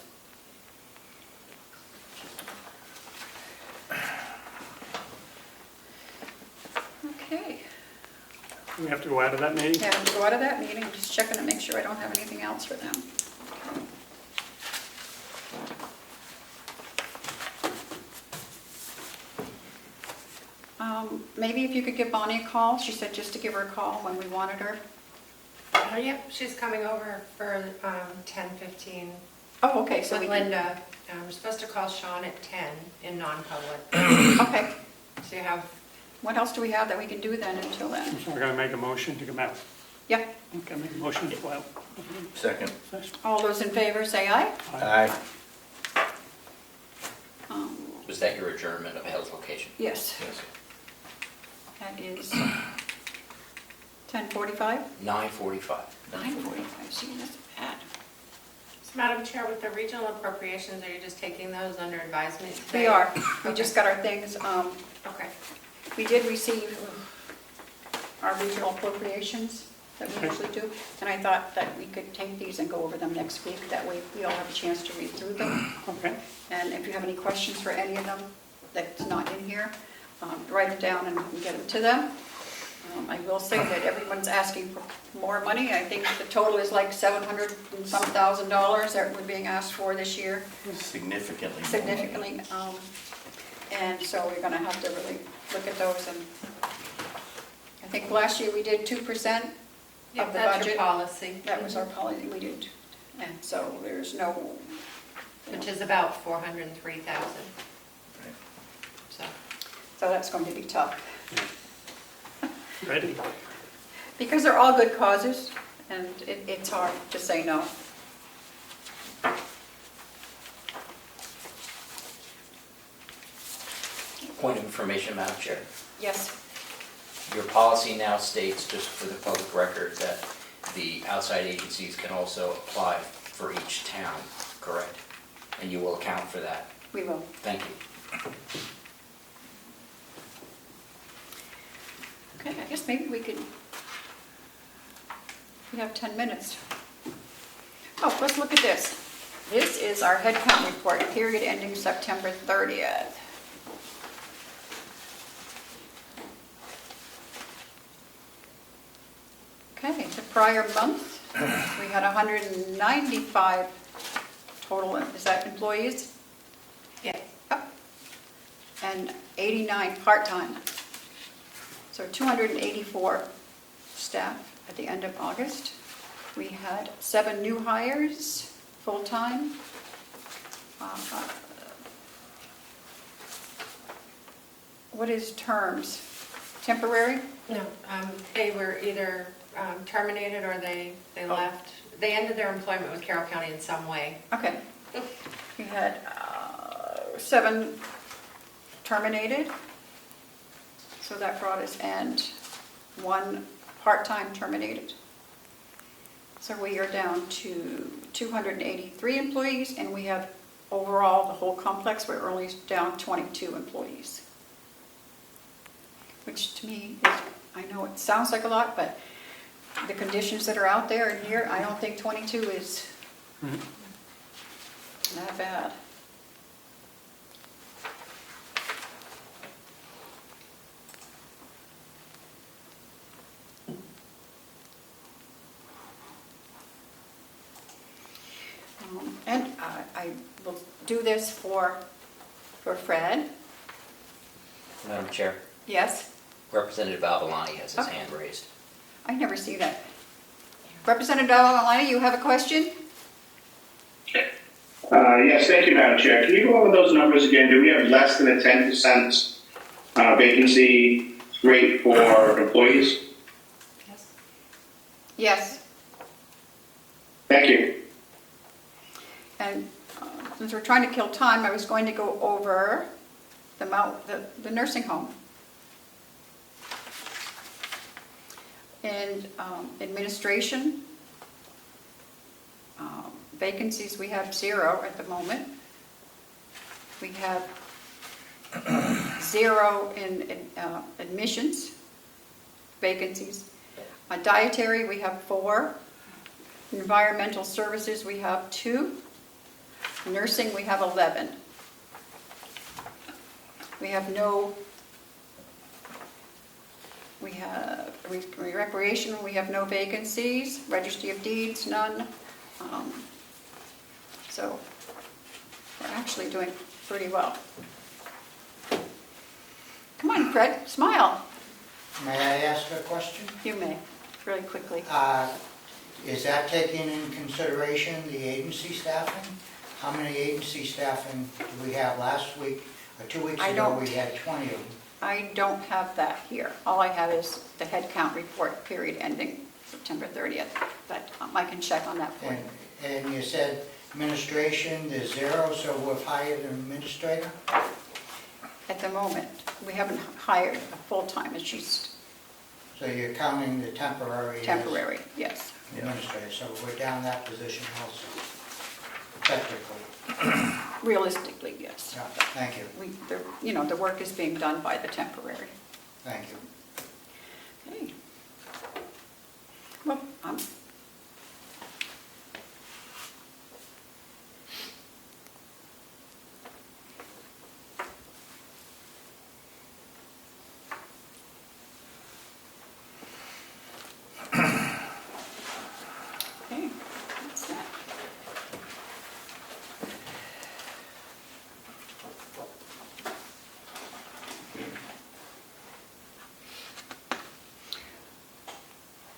Okay. We have to go out of that meeting? Yeah, we'll go out of that meeting. I'm just checking to make sure I don't have anything else for them. Maybe if you could give Bonnie a call. She said just to give her a call when we wanted her. Yep, she's coming over for 10:15 Oh, okay, so with we can, Linda. We're supposed to call Sean at 10 in non-public. okay. So you have, What else do we have that we can do then until then? So we're gonna make a motion to come out. Yeah, Okay, make a motion to go out. Second. all those in favor say aye. Aye. Um, Was that your adjournment of health location? Yes, Yes. that is 10:45? 9:45. 9:45, see, that's bad. so Madam Chair, with the regional appropriations, are you just taking those under advisement today? We are, we just got our things, Okay. we did receive our regional appropriations that we usually do, and I thought that we could take these and go over them next week, that way we all have a chance to read through them. Okay, And if you have any questions for any of them that's not in here, write them down and we can get them to them. I will say that everyone's asking for more money. I think the total is like $700 and some thousand that we're being asked for this year, Significantly. more. significantly. And so we're gonna have to really look at those, and I think last year we did 2% Yep, of the that's budget. your policy. That was our policy, we did. And so there's no, Which is about 403,000. Right. So, that's going to be tough. ready? Because they're all good causes, and it's hard to say no. Point of information, Madam Chair. Yes, Your policy now states, just for the public record, that the outside agencies can also apply for each town, correct? And you will account for that. we will. Thank you. Okay, I guess maybe we have 10 minutes. Oh, let's look at this. This is our head count report, period ending September 30th. Okay, the prior month, we had 195 total, is that employees? yeah. Yep. And 89 part-time. So 284 staff at the end of August. We had 7 new hires, full-time. What is terms? Temporary? No, they were either terminated or they left. They ended their employment with Carroll County in some way. Okay. We had 7 terminated. So that brought us, and 1 part-time terminated. So we are down to 283 employees, and we have overall, the whole complex, we're only down 22 employees. Which to me is, I know it sounds like a lot, but the conditions that are out there in here, I don't think 22 is not bad. And I will do this for Fred. Madam Chair, Yes? Representative Avalani has his Okay. hand raised. I never see that. Representative Avalani, you have a question? Yes, thank you, Madam Chair. Can you go over those numbers again? Do we have less than a 10% vacancy rate for employees? Yes. Yes. Thank you. And since we're trying to kill time, I was going to go over the nursing home. And administration, vacancies, we have 0 at the moment. We have 0 in admissions, vacancies. Dietary, we have 4. Environmental services, we have 2. Nursing, we have 11. We have no, we have recreation, we have no vacancies. Registry of Deeds, none. So we're actually doing pretty well. Come on, Fred, smile. May I ask a question? You may, really quickly. Is that taking in consideration the agency staffing? How many agency staffing do we have? Last week, or 2 weeks I ago, don't- we had 20 of them. I don't have that here. All I have is the head count report period ending September 30th. But I can check on that for you. And you said administration, there's 0, so we've hired an administrator? At the moment, we haven't hired a full-time, it's just So you're counting the temporary as temporary, yes. administrator, so we're down that position also, technically. Realistically, yes. Yeah, thank you, The work is being done by the temporary. thank you. Okay. Well, okay, that's that.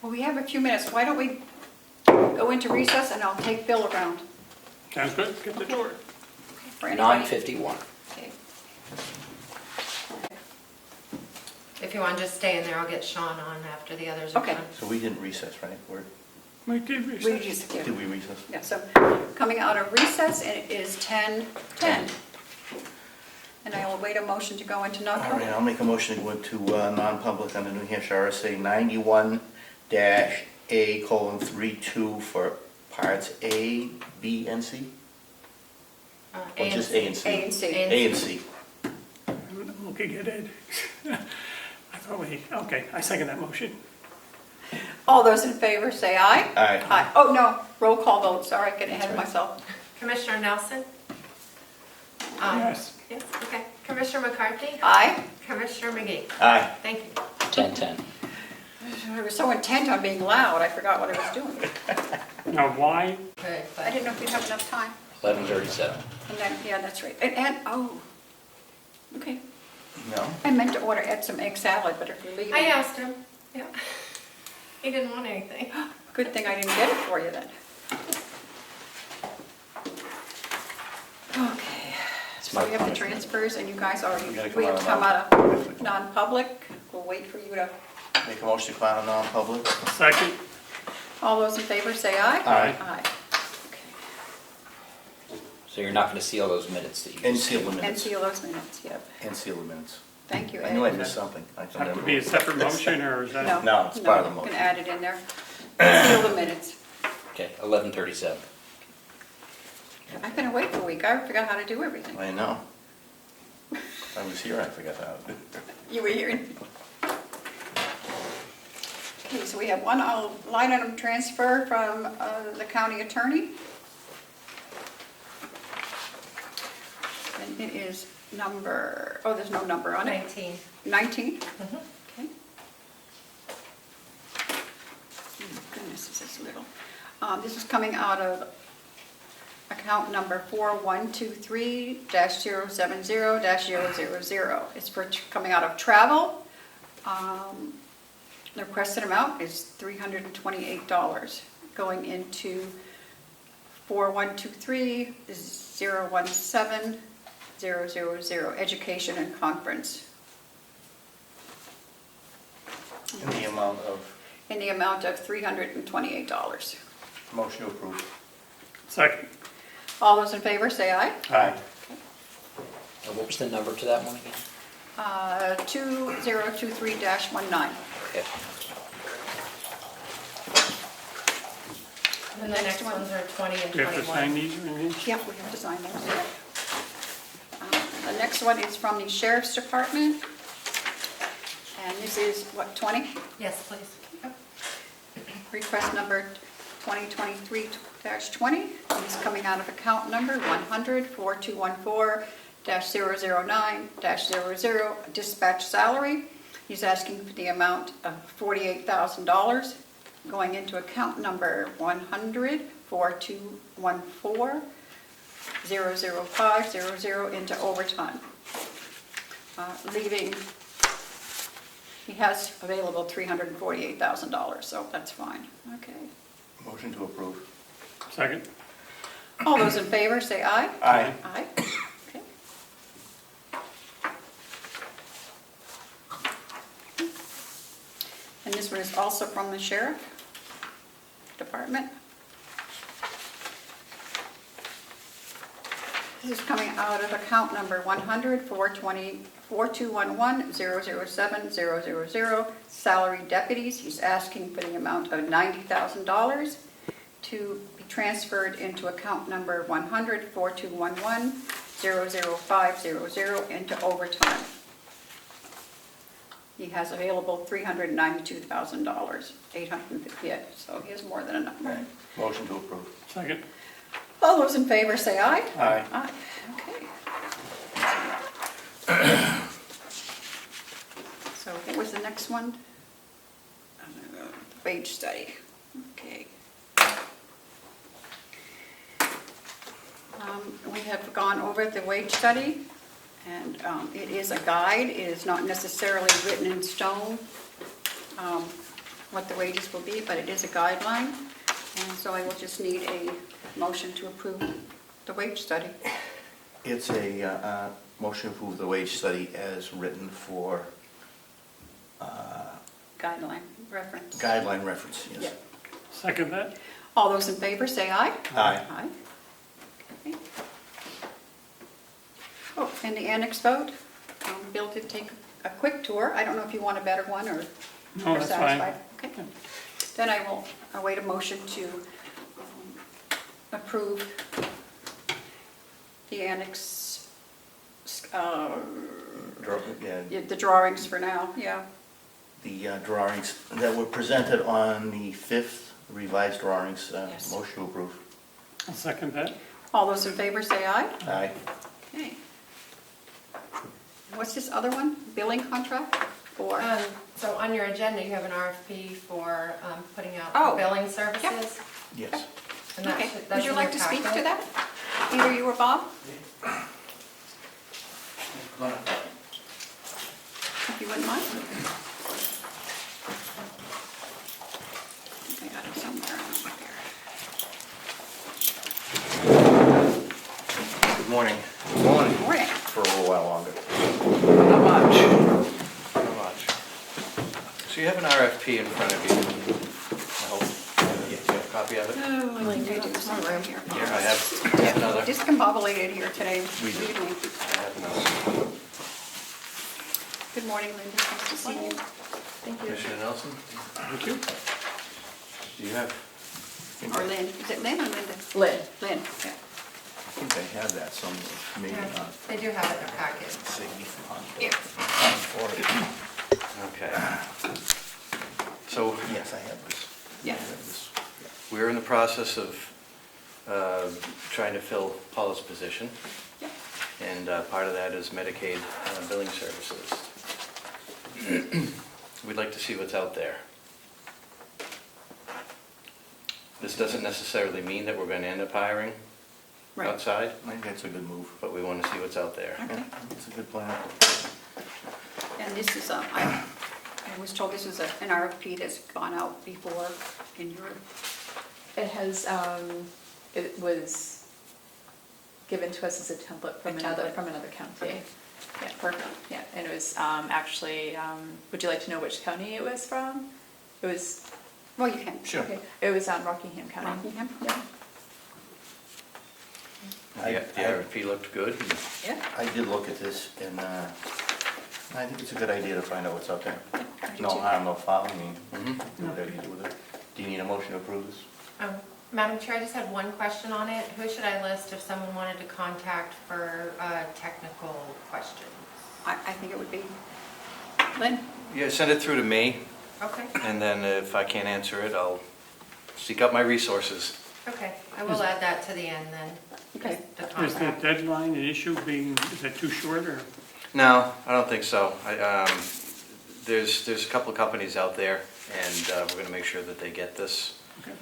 Well, we have a few minutes. Why don't we go into recess and I'll take Bill around Sounds good, get the door. for anybody. 9:51. Okay. If you want to just stay in there, I'll get Sean on after the others are Okay. done. So we didn't recess, right? Or We did We recess. just, yeah. did we recess? Yeah, so coming out of recess, and it is 10:10. And I will wait a motion to go into All right, non-public. I'll make a motion to go into non-public under New Hampshire RSA 91-A:32 for parts A, B, and C? Or just A and C? A and C. A and C. I'm looking at Ed. I thought okay, I second that motion. All those in favor, say aye. Aye. Aye. Oh, no, roll call vote, sorry, getting ahead of myself. Commissioner Nelson? Yes. Yes, okay. Commissioner McCarthy? Aye. Commissioner McGee? Aye. Thank you. 10:10. I was so intent on being loud, I forgot what I was doing. Now, why? Good, I didn't know if we'd have enough time. 11:37. And then, yeah, that's right. And, okay. No? I meant to order Ed some egg salad, but if you're leaving. I asked him, yeah. He didn't want anything. Good thing I didn't get it for you then. Okay, It's so my we have the punishment. transfers and you guys already, We gotta we have to come out of of non-public. We'll wait for you to, Make a motion to go out of non-public? Second? all those in favor say aye. Aye. Aye. Okay. So you're not going to seal those minutes that you And just... seal the And minutes. seal those minutes, yep. And seal the minutes. Thank you, Ed. I knew I missed something. I can Have to never- be a separate motion, or is that? No, it's part of the You motion. can add it in there. Seal the minutes. Okay, 11:37. I've been away for a week, I forgot how to do everything. I know. I was here, I forgot how. You were here. Okay, so we have one line item transfer from the county attorney. And it is number, there's no number on it. 19. 19? Okay. Oh, goodness, this is little. This is coming out of account number 4123-070-000. It's for coming out of travel. The requested amount is $328 going into 4123-017-000, education and conference, In the amount of, in the amount of $328. motion approved. Second. All those in favor, say aye. Aye. And what was the number to that one again? 2023-19. Okay. And the next ones are 20 and Do you have to sign 21. these or anything? Yep, we have to sign those. The next one is from the Sheriff's Department. And this is, what, 20? Yes, please. Request number 2023-20. It's coming out of account number 100-4214-009-00, dispatch salary. He's asking for the amount of $48,000 going into account number 100-4214-00500 into overtime, leaving He has available $348,000, so that's fine. Okay. Motion to approve. Second? All those in favor, say aye. Aye. Aye. Okay. And this one is also from the sheriff department. This is coming out of account number 100-420-4211-007-000, salary deputies. He's asking for the amount of $90,000 to be transferred into account number 100-4211-00500 into overtime. He has available $392,000, 858, so he has more than enough. Motion to approve. Second? All those in favor say aye. Aye. Aye, okay. So what was the next one? Wage study, okay. We have gone over the wage study, and it is a guide. It is not necessarily written in stone what the wages will be, but it is a guideline. And so I will just need a motion to approve the wage study. It's a motion to approve the wage study as written for Guideline reference. guideline reference, yes. Yep. Second that? All those in favor say aye. Aye. Aye. Okay. Oh, and the annex vote. Bill did take a quick tour. I don't know if you want a better one or No, you're that's fine. satisfied. Okay. Then I will await a motion to approve the annex, Yeah, the drawings for now, yeah. the drawings that were presented on the 5th, revised drawings, Yes. motion to approve. I'll second that. All those in favor say aye. Aye. Okay. What's this other one? Billing contract for? So on your agenda, you have an RFP for putting Oh. out billing services. Yes. And that Okay, should- would that's you in like your to speak to packet. that? Either you or Bob? If you wouldn't mind. I got it somewhere around here. Good morning. Morning. Morning. For a little while longer. Not much. Not much. So you have an RFP in front of you. I hope. You have a copy of it? Oh, I think I do somewhere here. Here, I have another. Discombobulated here today. We do. Evening. I have another. Good morning, Linda. Nice to see you. Commissioner Nelson, Thank you. do you have? Or Lynn. Is it Lynn or Linda? Lynn. Lynn, yeah. I think I have that somewhere, maybe Yeah, not. they do have it in their packet. See, Here. Okay. So yes, I have this. Yeah. I have this. we're in the process of trying to fill Paula's position. Yeah. And part of that is Medicaid billing services. We'd like to see what's out there. This doesn't necessarily mean that we're going to end up hiring Right. outside, I think that's a good move. but we want to see what's out there. Okay. It's a good plan. And this is, I was told this was an RFP that's gone out before in your, It has, it was given to us as a template from A another, template. from another county. Okay. Yeah, perfect, yeah, and it was actually, would you like to know which county it was from? It was, well, you can. Sure. okay, it was Rockingham County. Rockingham? Yeah. The RFP looked good. Yeah. I did look at this, and I think it's a good idea to find out what's out there. I do No too. harm, no foul, I mean, Mhm. do whatever you do with it. Do you need a motion to approve this? Madam Chair, I just had one question on it. Who should I list if someone wanted to contact for technical questions? I think it would be Lynn. Yeah, send it through to me, Okay, and then if I can't answer it, I'll seek out my resources. okay. I will add that to the end then. Okay. The Is the contact. deadline an issue being, is that too short or? No, I don't think so. There's a couple of companies out there, and we're going to make sure that they get this Okay.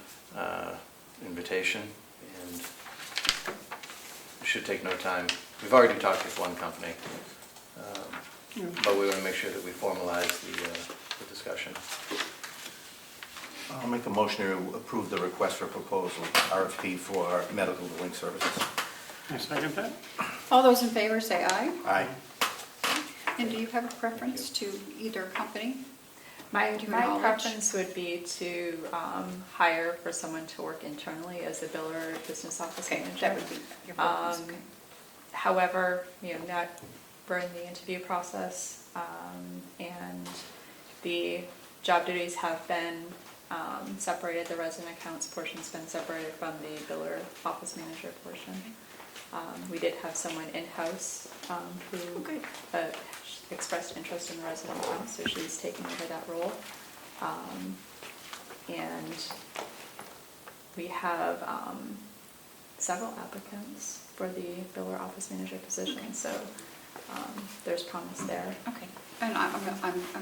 invitation, and it should take no time. We've already talked with one company, but we want to make sure that we formalize discussion. I'll make a motion to approve the request for proposal, RFP for medical billing services. I second that. All those in favor say aye. Aye. And do you have a preference to either company? My To your knowledge. preference would be to hire for someone to work internally as a biller business office Okay, manager. that would be your preference, okay. However, we're in the interview process, and the job duties have been separated. The resident accounts portion's been separated from the biller office manager portion. We did have someone in-house who expressed interest in the resident accounts, so she's taking over that role. And we have several applicants for the biller office manager position, so there's promise there. Okay, and I'm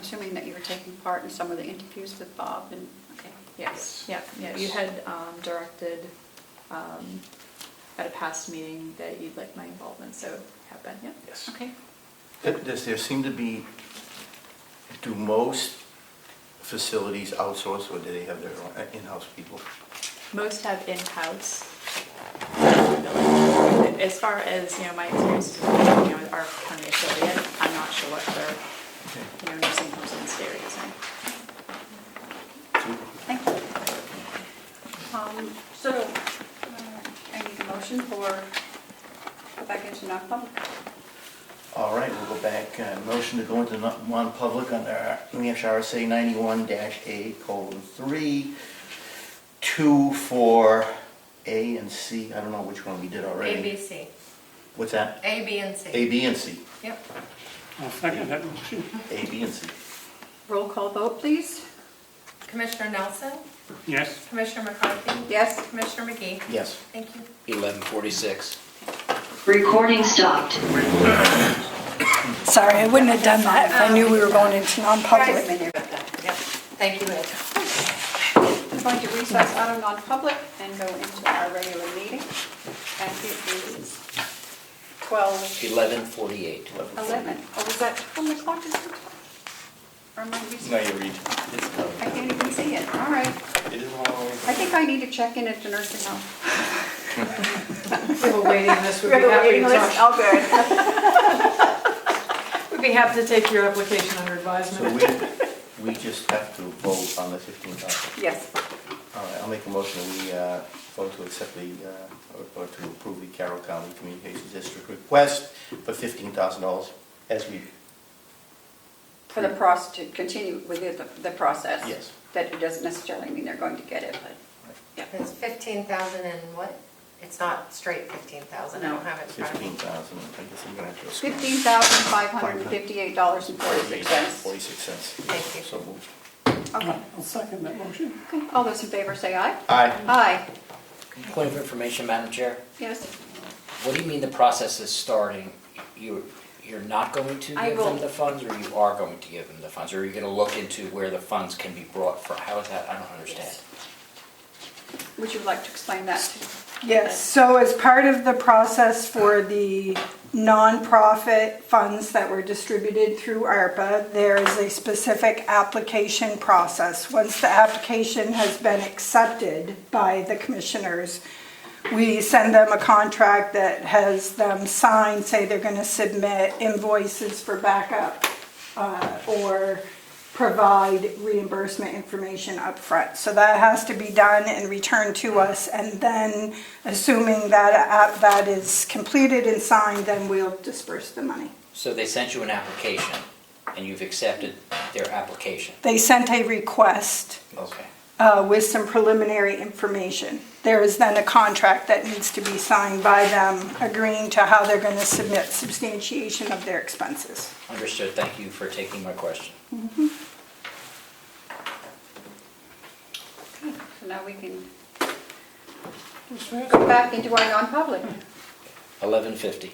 assuming that you were taking part in some of the interviews with Bob and, okay. Yes, yeah, you had directed at a past meeting that you'd like my involvement, so have been, yeah. Yes. Okay, Does there seem to be, do most facilities outsource, or do they have their own in-house people? Most have in-house. As far as, my experience with our county affiliate, I'm not sure what their, nursing homes in the state are using. thank you. So, I need a motion for, go back into non-public. All right, we'll go back. Motion to go into non-public under New Hampshire RSA 91-A:3, 2 for A and C. I don't know which one we did already. A, B, C. What's that? A, B, and C. A, B, and C. Yep. I'll second that motion. A, B, and C. Roll call vote, please. Commissioner Nelson? Yes. Commissioner McCarthy? Yes. Commissioner McGee? Yes. Thank you. 11:46. Recording stopped. Sorry, I wouldn't have done that if I knew we were going into non-public. Yep. Thank you, Ed. We're going to recess out of non-public and go into our regular meeting. And it is 11:48. 11. Oh, was that, how many o'clock is it? Or am I recessing? No, you read. I can't even see it. All right. It is one. I think I need to check in at the nursing home. We have a waiting list. We have a waiting list? Oh, good. We'd be happy to take your application under So advisement. we just have to vote on the 15,000. Yes. All right, I'll make a motion that we vote to accept or to approve the Carroll County Communications District request for $15,000 as we. For the process, to continue with the process. Yes. That it doesn't necessarily mean they're going to get it, but, yeah. It's 15,000 and what? It's not straight 15,000. I don't have it in front of me. 15,000, I guess I'm gonna have to. $15,558.46. 46 cents. Thank you. So moved. Okay. I'll second that motion. Okay. All those in favor say aye. Aye. Aye. Point of information, Madam Chair. Yes. What do you mean the process is starting? You're not going to I give will- them the funds, or you are going to give them the funds? Or are you going to look into where the funds can be brought from? How is that? I don't understand. Would you like to explain that to? Yes, so as part of the process for the nonprofit funds that were distributed through ARPA, there is a specific application process. Once the application has been accepted by the commissioners, we send them a contract that has them sign, say they're going to submit invoices for backup or provide reimbursement information up front. So that has to be done and returned to us, and then assuming that that is completed and signed, then we'll disperse the money. So they sent you an application, and you've accepted their application? They sent a request Okay. with some preliminary information. There is then a contract that needs to be signed by them agreeing to how they're going to submit substantiation of their expenses. Understood. Thank you for taking my question. Okay, so now we can go back into our non-public. 11:50.